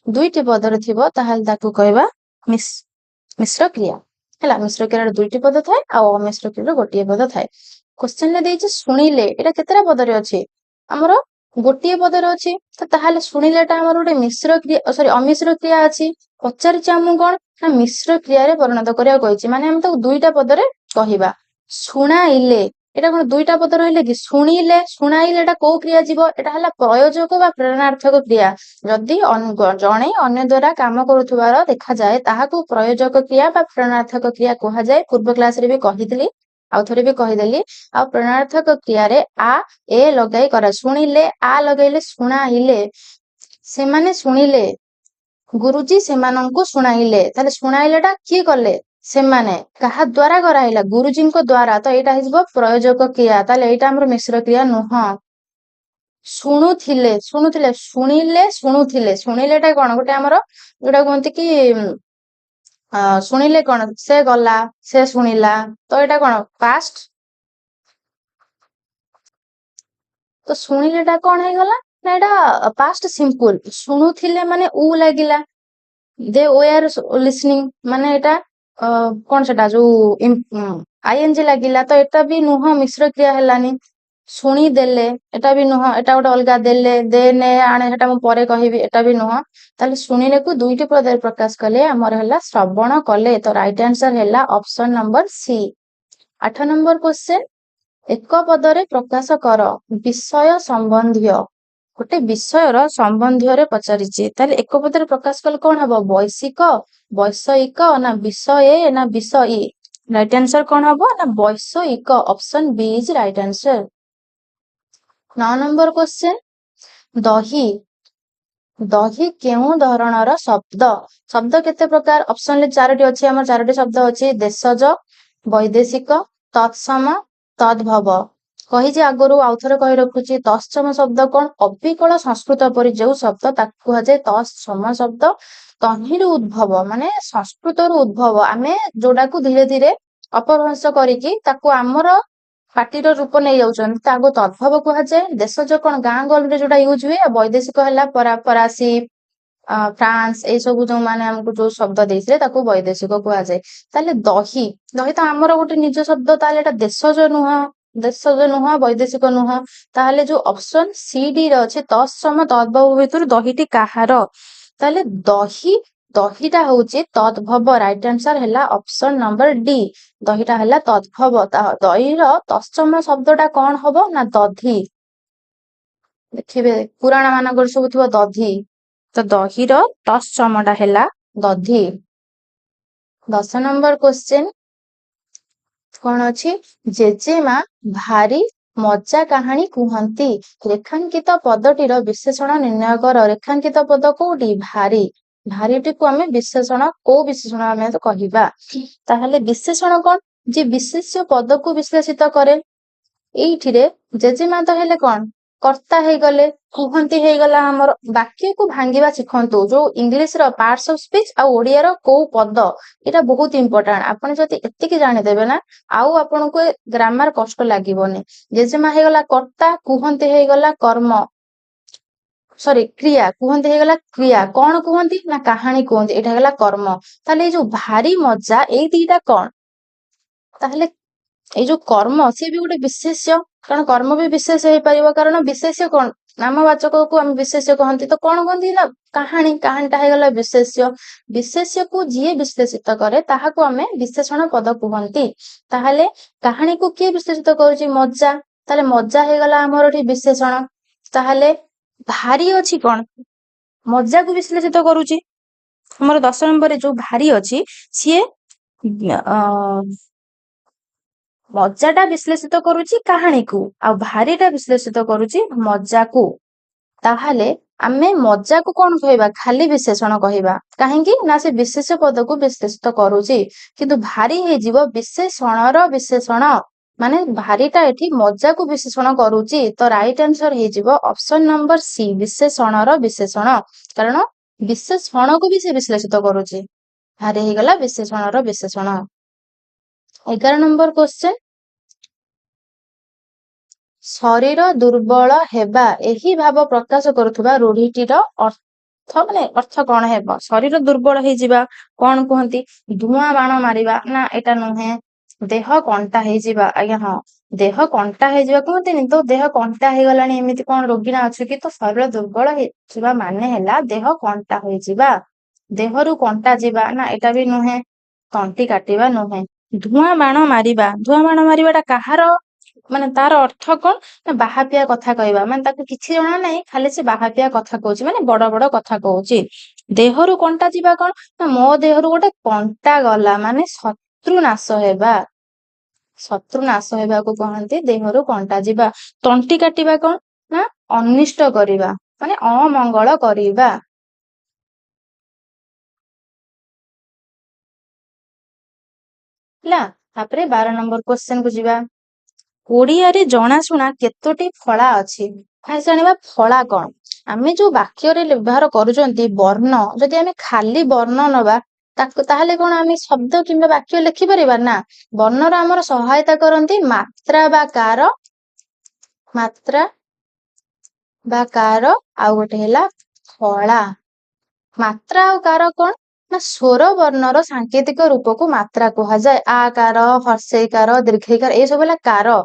ଦୁଇଟି ପଦରେ ଥିବ ତାହେଲେ ତାକୁ କହିବା ମିଶ୍ର କ୍ରିୟା। ହେଲା, ମିଶ୍ର କ୍ରିୟାର ଦୁଇଟି ପଦ ଥାଏ ଆଉ ଅମିଶ୍ର କ୍ରିୟାର ଗୋଟିଏ ପଦ ଥାଏ। କ୍ୱେଶ୍ଚନରେ ଦେଇଛି ଶୁଣିଲେ, ଏଇଟା କେତେଟା ପଦରେ ଅଛି, ଆମର ଗୋଟିଏ ପଦରେ ଅଛି। ତ ତାହେଲେ ଶୁଣିଲେଟା ଆମର ଗୋଟେ ମିଶ୍ର କ୍ରିୟା, ଅମିଶ୍ର କ୍ରିୟା ଅଛି। ପଚାରିଛି ଆମକୁ କଣ ନା ମିଶ୍ର କ୍ରିୟାରେ ପରିଣତ କରିବାକୁ କହିଛି, ମାନେ ଆମେ ତାକୁ ଦୁଇଟା ପଦରେ କହିବା। ଶୁଣାଇଲେ, ଏଇଟା କଣ ଦୁଇଟା ପଦ ରହିଲେ କି, ଶୁଣିଲେ, ଶୁଣାଇଲେ ଏଟା କୋଉ କ୍ରିୟା ଯିବ, ଏଟା ହେଲା ପ୍ରୟୋଜକ ବା ପ୍ରେରଣାର୍ଥକ କ୍ରିୟା। ଯଦି ଜଣେ ଅନ୍ୟ ଦ୍ଵାରା କାମ କରୁଥିବାର ଦେଖାଯାଏ ତାହାକୁ ପ୍ରୟୋଜକ କ୍ରିୟା ବା ପ୍ରେରଣାର୍ଥକ କ୍ରିୟା କୁହାଯାଏ। ପୂର୍ବ କ୍ଲାସରେ ବି କହିଥିଲି, ଆଉ ଥରେ ବି କହିଦେଲି। ଆଉ ପ୍ରେରଣାର୍ଥକ କ୍ରିୟାରେ ଏ ଲଗାଇ କରା, ଶୁଣିଲେ ଆ ଲଗାଇଲେ ଶୁଣାଇଲେ, ସେମାନେ ଶୁଣିଲେ, ଗୁରୁଜୀ ସେମାନଙ୍କୁ ଶୁଣାଇଲେ। ତାହେଲେ ଶୁଣାଇଲେଟା କିଏ କଲେ, ସେମାନେ, କାହା ଦ୍ଵାରା କରାଇଲା, ଗୁରୁଜୀଙ୍କ ଦ୍ଵାରା। ତ ଏଇଟା ହେଇଯିବ ପ୍ରୟୋଜକ କ୍ରିୟା, ତାହେଲେ ଏଇଟା ଆମର ମିଶ୍ର କ୍ରିୟା ନୁହଁ। ଶୁଣୁଥିଲେ, ଶୁଣୁଥିଲେ, ଶୁଣିଲେ, ଶୁଣୁଥିଲେ, ଶୁଣିଲେଟା କଣ ଗୋଟେ ଆମର ଯୋଉଟା କୁହନ୍ତି କି ଶୁଣିଲେ କଣ, ସେ ଗଲା, ସେ ଶୁଣିଲା, ତ ଏଇଟା କଣ ପାଷ୍ଟ। ତ ଶୁଣିଲେଟା କଣ ହେଇଗଲା ନା ଏଇଟା ପାଷ୍ଟ ସିମ୍ପଲ। ଶୁଣୁଥିଲେ ମାନେ ଲାଗିଲା, ଦେ ୱେଆର ଲିସନିଂ, ମାନେ ଏଇଟା କଣ ସେଟା ଯୋଉ ଆଇଏନଜି ଲାଗିଲା, ତ ଏଟା ବି ନୁହଁ, ମିଶ୍ର କ୍ରିୟା ହେଲାନି। ଶୁଣିଦେଲେ, ଏଟା ବି ନୁହଁ, ଏଟା ଗୋଟେ ଅଲଗା, ଦେଲେ, ଦେ, ନେ, ଆଣେ, ସେଟା ମୁଁ ପରେ କହିବି, ଏଟା ବି ନୁହଁ। ତାହେଲେ ଶୁଣିଲେକୁ ଦୁଇଟି ପଦରେ ପ୍ରକାଶ କଲେ ଆମର ହେଲା ଶ୍ରବଣ କଲେ। ତ ରାଇଟ ଆନ୍ସର ହେଲା ଅପସନ ନମ୍ବର ସି। 8 ନମ୍ବର କ୍ୱେଶ୍ଚେନ, ଏକ ପଦରେ ପ୍ରକାଶ କର ବିଷୟ ସମ୍ବନ୍ଧୀୟ। ଗୋଟେ ବିଷୟର ସମ୍ବନ୍ଧୀୟରେ ପଚାରିଛି, ତାହେଲେ ଏକ ପଦରେ ପ୍ରକାଶ କଲେ କଣ ହବ, ବୈଷୟିକ, ବୈଷୟିକ, ନା ବିଷୟ, ନା ବିଷୟୀ। ରାଇଟ ଆନ୍ସର କଣ ହବ ନା ବୈଷୟିକ, option B is right answer. 9 number question, ଦହି, ଦହି କେଉଁ ଧରଣର ଶବ୍ଦ। ଶବ୍ଦ କେତେ ପ୍ରକାର, ଅପସନରେ 4ଟି ଅଛି, ଆମର 4ଟି ଶବ୍ଦ ଅଛି, ଦେଶଜ, ବୈଦେଶିକ, ତତ୍ସମ, ତଦ୍ଭବ। କହିଛି ଆଗରୁ, ଆଉଥରେ କହି ରଖୁଛି, ତତ୍ସମ ଶବ୍ଦ କଣ, ଅବିକଳ ସଂସ୍କୃତ ପରି ଯୋଉ ଶବ୍ଦ ତାକୁ କୁହାଯାଏ ତତ୍ସମ ଶବ୍ଦ। ତହିଁରୁ ଉଦ୍ଭବ, ମାନେ ସଂସ୍କୃତରୁ ଉଦ୍ଭବ, ଆମେ ଯୋଉଟାକୁ ଧୀରେ ଧୀରେ ଅପଭ୍ରଂଶ କରିକି ତାକୁ ଆମର ପାଟିର ରୂପ ନେଇ ଯାଉଛନ୍ତି, ତାକୁ ତଦ୍ଭବ କୁହାଯାଏ। ଦେଶଜ କଣ, ଗାଁ ଗହଳିରେ ଯୋଉଟା ୟୁଜ ହୁଏ। ବୈଦେଶିକ ହେଲା ଫରାସୀ, ଫ୍ରାନ୍ସ, ଏଇ ସବୁ ଯୋଉମାନେ ଆମକୁ ଯୋଉ ଶବ୍ଦ ଦେଇଥିଲେ ତାକୁ ବୈଦେଶିକ କୁହାଯାଏ। ତାହେଲେ ଦହି, ଦହି ତ ଆମର ଗୋଟେ ନିଜ ଶବ୍ଦ, ତାହେଲେ ଏଟା ଦେଶଜ ନୁହଁ, ଦେଶଜ ନୁହଁ, ବୈଦେଶିକ ନୁହଁ। ତାହେଲେ ଯୋଉ ଅପସନ ସି ଡି ରେ ଅଛି ତତ୍ସମ ତଦ୍ଭବ ଭିତରୁ ଦହିଟି କାହାର, ତାହେଲେ ଦହି, ଦହିଟା ହଉଛି ତଦ୍ଭବ। ରାଇଟ ଆନ୍ସର ହେଲା ଅପସନ ନମ୍ବର ଡି, ଦହିଟା ହେଲା ତଦ୍ଭବ। ଦହିର ତତ୍ସମ ଶବ୍ଦଟା କଣ ହବ ନା ଦଧି। ଦେଖିବେ ପୁରାଣ ମାନଙ୍କର ସବୁ ଥିବ ଦଧି, ତ ଦହିର ତତ୍ସମଟା ହେଲା ଦଧି। 10 ନମ୍ବର କ୍ୱେଶ୍ଚେନ କଣ ଅଛି, ଜେଜେମା ଭାରି ମଜା କାହାଣୀ କୁହନ୍ତି। ରେଖାଙ୍କିତ ପଦଟିର ବିଶେଷଣ ନିର୍ଣ୍ଣୟ କର। ରେଖାଙ୍କିତ ପଦ କୋଉଠି, ଭାରି, ଭାରିଟିକୁ ଆମେ ବିଶେଷଣ, କୋଉ ବିଶେଷଣ ଆମେ କହିବା। ତାହେଲେ ବିଶେଷଣ କଣ, ଯେ ବିଶେଷ୍ୟ ପଦକୁ ବିଶ୍ଳେଷିତ କରେ। ଏଇଥିରେ ଜେଜେମା ତ ହେଲେ କଣ, କର୍ତ୍ତା ହେଇଗଲେ, କୁହନ୍ତି ହେଇଗଲା ଆମର। ବାକ୍ୟକୁ ଭାଙ୍ଗିବା ଶିଖନ୍ତୁ। ଯୋଉ ଇଂଲିଶ ର ପାର୍ଟସ ଅଫ ସ୍ପିଚ ଆଉ ଓଡିଆର କୋଉ ପଦ, ଏଇଟା ବହୁତ ଇମ୍ପୋର୍ଟାଣ୍ଟ। ଆପଣ ଯଦି ଏତିକି ଜାଣିଦେବେ ନା, ଆଉ ଆପଣଙ୍କୁ ଗ୍ରାମାର କଷ୍ଟ ଲାଗିବନି। ଜେଜେମା ହେଇଗଲା କର୍ତ୍ତା, କୁହନ୍ତି ହେଇଗଲା କର୍ମ, ସରି କ୍ରିୟା, କୁହନ୍ତି ହେଇଗଲା କ୍ରିୟା। କଣ କୁହନ୍ତି ନା କାହାଣୀ କୁହନ୍ତି, ଏଇଟା ହେଇଗଲା କର୍ମ। ତାହେଲେ ଏଇ ଯୋଉ ଭାରି ମଜା, ଏଇ ଦିଟା କଣ? ତାହେଲେ ଏଇ ଯୋଉ କର୍ମ, ସିଏ ବି ଗୋଟେ ବିଶେଷ୍ୟ। କାରଣ କର୍ମ ବି ବିଶେଷ ହେଇପାରିବ, କାରଣ ବିଶେଷ୍ୟ କଣ, ନାମବାଚକକୁ ଆମେ ବିଶେଷ୍ୟ କହନ୍ତି। ତ କଣ କହନ୍ତି ନା କାହାଣୀ, କାହାଣୀଟା ହେଇଗଲା ବିଶେଷ୍ୟ। ବିଶେଷ୍ୟକୁ ଯିଏ ବିଶ୍ଳେଷିତ କରେ ତାହାକୁ ଆମେ ବିଶେଷଣ ପଦ କୁହନ୍ତି। ତାହେଲେ କାହାଣୀକୁ କିଏ ବିଶ୍ଳେଷିତ କରୁଛି? ମଜା। ତାହେଲେ ମଜା ହେଇଗଲା ଆମର ଏଠି ବିଶେଷଣ। ତାହେଲେ ଭାରି ଅଛି କଣ, ମଜାକୁ ବିଶ୍ଳେଷିତ କରୁଛି। ଆମର 10 ନମ୍ବରରେ ଯୋଉ ଭାରି ଅଛି, ସିଏ ମଜାଟା ବିଶ୍ଳେଷିତ କରୁଛି କାହାଣୀକୁ, ଆଉ ଭାରିଟା ବିଶ୍ଳେଷିତ କରୁଛି ମଜାକୁ। ତାହେଲେ ଆମେ ମଜାକୁ କଣ କହିବା? ଖାଲି ବିଶେଷଣ କହିବା। କାହିଁକି ନା ସେ ବିଶେଷ ପଦକୁ ବିଶ୍ଳେଷିତ କରୁଛି। କିନ୍ତୁ ଭାରି ହେଇଯିବ ବିଶେଷଣର ବିଶେଷଣ, ମାନେ ଭାରିଟା ଏଠି ମଜାକୁ ବିଶେଷଣ କରୁଛି। ତ ରାଇଟ ଆନ୍ସର ହେଇଯିବ ଅପସନ ନମ୍ବର ସି, ବିଶେଷଣର ବିଶେଷଣ। କାରଣ ବିଶେଷଣକୁ ବି ସେ ବିଶ୍ଳେଷିତ କରୁଛି। ଭାରି ହେଇଗଲା ବିଶେଷଣର ବିଶେଷଣ। 11 ନମ୍ବର କ୍ୱେଶ୍ଚନ, ଶରୀର ଦୁର୍ବଳ ହେବା, ଏହି ଭାବ ପ୍ରକାଶ କରୁଥିବା ରୂଢିଟିର ଅର୍ଥ କଣ ହେବ? ଶରୀର ଦୁର୍ବଳ ହେଇଯିବା କଣ କୁହନ୍ତି? ଧୂଆଁ ବାଣ ମାରିବା ନା, ଏଟା ନୁହେଁ। ଦେହ କଣ୍ଟା ହେଇଯିବା, ଆଜ୍ଞା ହଁ, ଦେହ କଣ୍ଟା ହେଇଯିବା କୁହନ୍ତିନି ତ, ଦେହ କଣ୍ଟା ହେଇଗଲାଣି, ଏମିତି କଣ ରୋଗୀଣା ଅଛି କି? ତ ଶରୀର ଦୁର୍ବଳ ହେଇଯିବା ମାନେ ହେଲା ଦେହ କଣ୍ଟା ହେଇଯିବା। ଦେହରୁ କଣ୍ଟା ଯିବା ନା, ଏଟା ବି ନୁହେଁ। ତଣ୍ଟି କାଟିବା ନୁହେଁ। ଧୂଆଁ ବାଣ ମାରିବା, ଧୂଆଁ ବାଣ ମାରିବାଟା କାହାର, ମାନେ ତାର ଅର୍ଥ କଣ ନା ବାହାପିଆ କଥା କହିବା, ମାନେ ତାକୁ କିଛି ଜଣା ନାହିଁ, ଖାଲି ସେ ବାହାପିଆ କଥା କହୁଛି, ମାନେ ବଡ ବଡ କଥା କହୁଛି। ଦେହରୁ କଣ୍ଟା ଯିବା କଣ ନା, ମୋ ଦେହରୁ ଗୋଟେ କଣ୍ଟା ଗଲା, ମାନେ ଶତ୍ରୁ ନାଶ ହେବା। ଶତ୍ରୁ ନାଶ ହେବାକୁ କହନ୍ତି ଦେହରୁ କଣ୍ଟା ଯିବା। ତଣ୍ଟି କାଟିବା କଣ ନା ଅନିଷ୍ଟ କରିବା, ମାନେ ଅମଙ୍ଗଳ କରିବା। ହେଲା। ତାପରେ 12 ନମ୍ବର କ୍ୱେଶ୍ଚନ କୁ ଯିବା। ଓଡିଆରେ ଜଣାଶୁଣା କେତୋଟି ଫଳା ଅଛି? ଫାର୍ଷ୍ଟ ଜାଣିବା ଫଳା କଣ। ଆମେ ଯୋଉ ବାକ୍ୟରେ ବ୍ୟବହାର କରୁଛନ୍ତି ବର୍ଣ୍ଣ, ଯଦି ଆମେ ଖାଲି ବର୍ଣ୍ଣ ନବା ତାହେଲେ କଣ ଆମେ ଶବ୍ଦ କିମ୍ବା ବାକ୍ୟ ଲେଖିପାରିବା? ନା, ବର୍ଣ୍ଣର ଆମର ସହାୟତା କରନ୍ତି ମାତ୍ରା ବା କାର, ମାତ୍ରା ବା କାର, ଆଉ ଗୋଟେ ହେଲା ଫଳା। ମାତ୍ରା ଆଉ କାର କଣ ନା, ସ୍ୱର ବର୍ଣ୍ଣର ସାଙ୍କେତିକ ରୂପକୁ ମାତ୍ରା କୁହାଯାଏ। ଆ କାର, ହର୍ଷେଇ କାର, ଦୀର୍ଘେଇ କାର, ଏ ସବୁ ହେଲା କାର।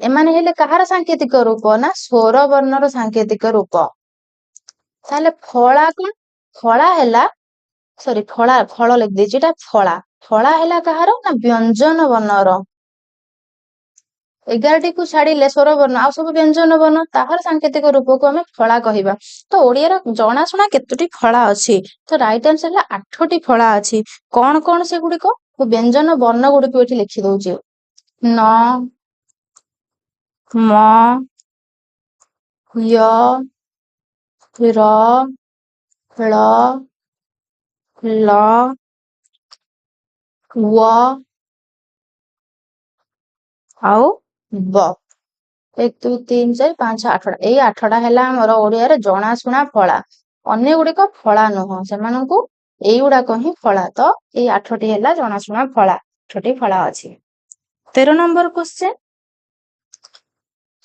ଏମାନେ ହେଲେ କାହାର ସାଙ୍କେତିକ ରୂପ ନା, ସ୍ୱର ବର୍ଣ୍ଣର ସାଙ୍କେତିକ ରୂପ। ତାହେଲେ ଫଳା କଣ? ଫଳା ହେଲା, ସରି ଫଳ ଲେଖିଦେଇଛି, ଏଟା ଫଳା। ଫଳା ହେଲା କାହାର ନା, ବ୍ୟଞ୍ଜନ ବର୍ଣ୍ଣର। 11ଟିକୁ ଛାଡିଲେ ସ୍ୱର ବର୍ଣ୍ଣ, ଆଉ ସବୁ ବ୍ୟଞ୍ଜନ ବର୍ଣ୍ଣ, ତାହାର ସାଙ୍କେତିକ ରୂପକୁ ଆମେ ଫଳା କହିବା। ତ ଓଡିଆର ଜଣାଶୁଣା କେତୋଟି ଫଳା ଅଛି? ତ ରାଇଟ ଆନ୍ସର ହେଲା 8ଟି ଫଳା ଅଛି। କଣ କଣ ସେଗୁଡିକ? ମୁଁ ବ୍ୟଞ୍ଜନ ବର୍ଣ୍ଣ ଗୁଡିକୁ ଏଠି ଲେଖି ଦଉଛି। ନ, ମ, ୟ, ର, ଳ, ଲ, ୱ ଆଉ ବ। 1 2 3 4 5 6 8ଟା, ଏଇ 8ଟା ହେଲା ଆମର ଓଡିଆରେ ଜଣାଶୁଣା ଫଳା। ଅନ୍ୟ ଗୁଡିକ ଫଳା ନୁହଁ, ସେମାନଙ୍କୁ ଏଇଗୁଡାକ ହିଁ ଫଳା। ତ ଏଇ 8ଟି ହେଲା ଜଣାଶୁଣା ଫଳା, 8ଟି ଫଳା ଅଛି। 13 ନମ୍ବର କ୍ୱେଶ୍ଚନ,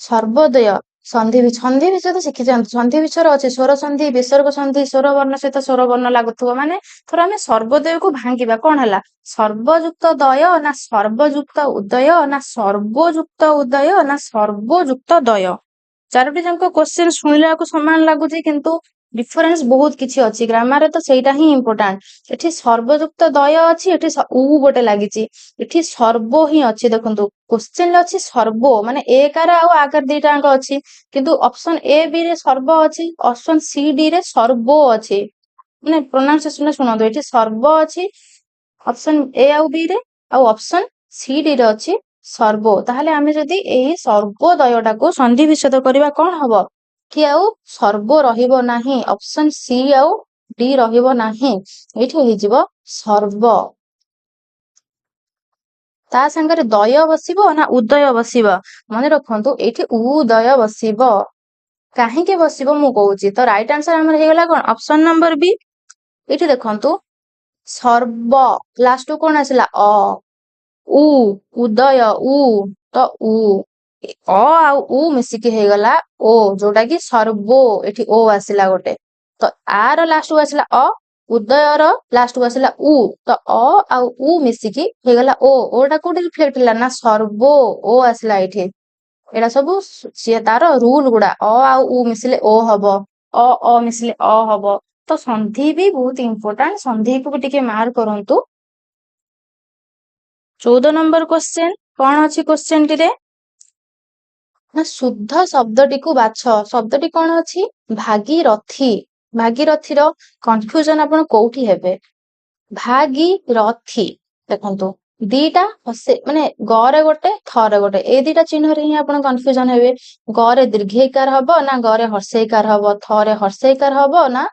ସର୍ବୋଦୟ ସନ୍ଧି ସନ୍ଧି ବିଚ୍ଛେଦ ଶିଖିଯାଆନ୍ତୁ। ସନ୍ଧି ବିଚ୍ଛେଦ ଅଛି ସ୍ୱର ସନ୍ଧି, ବିସର୍ଗ ସନ୍ଧି, ସ୍ୱର ବର୍ଣ୍ଣ ସହିତ ସ୍ୱର ବର୍ଣ୍ଣ ଲାଗୁଥିବ। ମାନେ ଥର ଆମେ ସର୍ବୋଦୟକୁ ଭାଙ୍ଗିବା, କଣ ହେଲା? ସର୍ବଯୁକ୍ତ ଦୟ ନା ସର୍ବଯୁକ୍ତ ଉଦୟ ନା ସର୍ବଯୁକ୍ତ ଉଦୟ ନା ସର୍ବଯୁକ୍ତ ଦୟ। 4ଟି ଯାକ କ୍ୱେଶ୍ଚନ ଶୁଣିଲା ବେଳକୁ ସମାନ ଲାଗୁଛି, କିନ୍ତୁ ଡିଫରେନ୍ସ ବହୁତ କିଛି ଅଛି। ଗ୍ରାମାରରେ ତ ସେଇଟା ହିଁ ଇମ୍ପୋର୍ଟାଣ୍ଟ। ଏଠି ସର୍ବଯୁକ୍ତ ଦୟ ଅଛି, ଏଠି ଉ ଗୋଟେ ଲାଗିଛି, ଏଠି ସର୍ବ ହିଁ ଅଛି। ଦେଖନ୍ତୁ କ୍ୱେଶ୍ଚନରେ ଅଛି ସର୍ବ, ମାନେ ଏ କାର ଆଉ ଆକାର ଦିଟାଙ୍କ ଅଛି, କିନ୍ତୁ ଅପସନ ଏ ବି ରେ ସର୍ବ ଅଛି, ଅପସନ ସି ଡି ରେ ସର୍ବ ଅଛି। ମାନେ ପ୍ରୋନାଉନ୍ସିଏସନ ଶୁଣନ୍ତୁ, ଏଠି ସର୍ବ ଅଛି ଅପସନ ଏ ଆଉ ବି ରେ, ଆଉ ଅପସନ ସି ଡି ରେ ଅଛି ସର୍ବ। ତାହେଲେ ଆମେ ଯଦି ଏହି ସର୍ବୋଦୟଟାକୁ ସନ୍ଧି ବିଚ୍ଛେଦ କରିବା, କଣ ହବ? କି ଆଉ ସର୍ବ ରହିବ ନାହିଁ, ଅପସନ ସି ଆଉ ଡି ରହିବ ନାହିଁ, ଏଇଠି ହେଇଯିବ ସର୍ବ। ତା ସାଙ୍ଗରେ ଦୟ ବସିବ ନା ଉଦୟ ବସିବ? ମନେ ରଖନ୍ତୁ, ଏଇଠି ଉଦୟ ବସିବ। କାହିଁକି ବସିବ ମୁଁ କହୁଛି। ତ ରାଇଟ୍ ଆନ୍ସର ଆମର ହେଇଗଲା କଣ ଅପସନ ନମ୍ବର ବି। ଏଇଠି ଦେଖନ୍ତୁ ସର୍ବ ଲାଷ୍ଟକୁ କଣ ଆସିଲା ଅ, ଉ, ଉଦୟ ଉ, ତ ଉ ଅ ଆଉ ଉ ମିଶିକି ହେଇଗଲା ଓ, ଯୋଉଟା କି ସର୍ବୋ, ଏଠି ଓ ଆସିଲା ଗୋଟେ। ତ ଆର ଲାଷ୍ଟକୁ ଆସିଲା ଅ, ଉଦୟର ଲାଷ୍ଟକୁ ଆସିଲା ଉ, ତ ଅ ଆଉ ଉ ମିଶିକି ହେଇଗଲା ଓ। ଓଟା କୋଉଠି ରିଫ୍ଲେକ୍ଟ ହେଲା ନା ସର୍ବୋ, ଓ ଆସିଲା ଏଇଠି। ଏଇଟା ସବୁ ସିଏ ତାର ରୁଲ ଗୁଡା। ଅ ଆଉ ଉ ମିଶିଲେ ଓ ହବ, ଅ ମିଶିଲେ ଅ ହବ। ତ ସନ୍ଧି ବି ବହୁତ ଇମ୍ପୋର୍ଟାଣ୍ଟ, ସନ୍ଧିକୁ ବି ଟିକେ ମାର୍କ କରନ୍ତୁ। 14 ନମ୍ବର କ୍ୱେଶ୍ଚେନ କଣ ଅଛି କ୍ୱେଶ୍ଚେନଟିରେ ନା ଶୁଦ୍ଧ ଶବ୍ଦଟିକୁ ବାଛ। ଶବ୍ଦଟି କଣ ଅଛି ଭାଗୀରଥୀ। ଭାଗୀରଥୀର କନଫ୍ୟୁଜନ ଆପଣ କୋଉଠି ହେବେ। ଭାଗୀରଥୀ ଦେଖନ୍ତୁ ଦିଟା ମାନେ ଗରେ ଗୋଟେ ଥରେ ଗୋଟେ, ଏଇ ଦିଟା ଚିହ୍ନରେ ହିଁ ଆପଣ କନଫ୍ୟୁଜନ ହେବେ। ଗରେ ଦୀର୍ଘଇକାର ହବ ନା ଗରେ ହର୍ଷଇକାର ହବ, ଥରେ ହର୍ଷଇକାର ହବ ନା